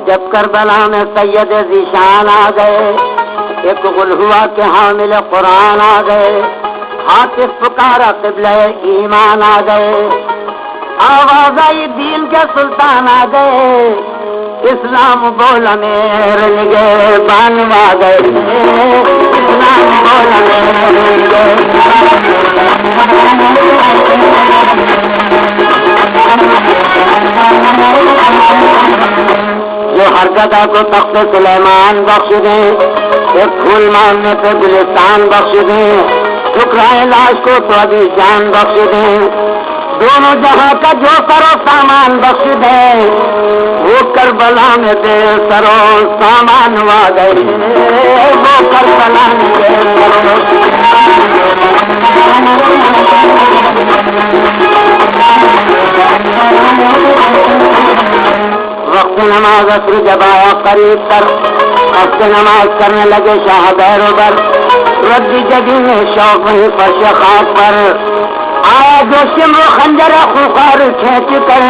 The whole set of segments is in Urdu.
جب کربلا میں سید ذیشان آ گئے، ایک غل ہوا کہ حامل قرآن آ گئے، حاطف پکارا قبلہ ایمان آ گئے، آواز آئی دین کے سلطان آ گئے، اسلام بولنے لگے بانوا گئے، اسلام بولنے لگے جو ہر جگہ کو تخت سلیمان بخش دیں، ایک پھول ماننے پہ گلستان بخش دیں، ٹھکرائے لاش کو تو ابھی جان بخش دیں، دونوں جہاں کا جو کرو سامان بخش دیں، وہ کربلا میں دے سرو سامان وا گئے، وہ کربلا میں دے سرو وقت نماز عصر جب آیا قریب تر، وقت نماز کرنے لگے شاہ بیروبر، ردی جگی میں شوق وہیں فرش خاک پر آیا جو سمر و خنجر خوخار کھینچ کر،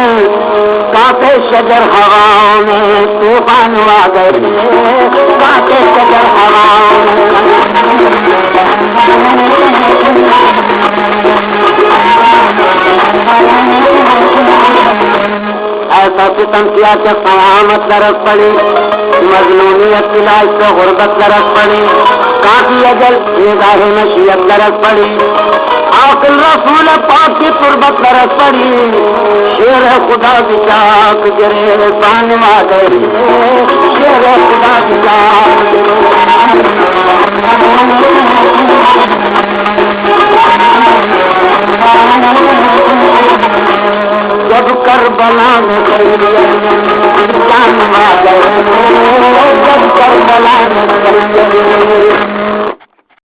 کانپے شجر ہواؤں میں طوفان آ گئے، کانپے شجر ہواؤں ایسا ستم کیا کہ قیامت درس پڑی، مظلومیت کی لاش سے غربت درس پڑی، کافی اجل نگاہ مشیت درس پڑی، عاقل رسول پاک کی تربت درس پڑی، شیر خدا کی چاک گرے بانوا گئی، شیر خدا کی چاک جب کربلا میں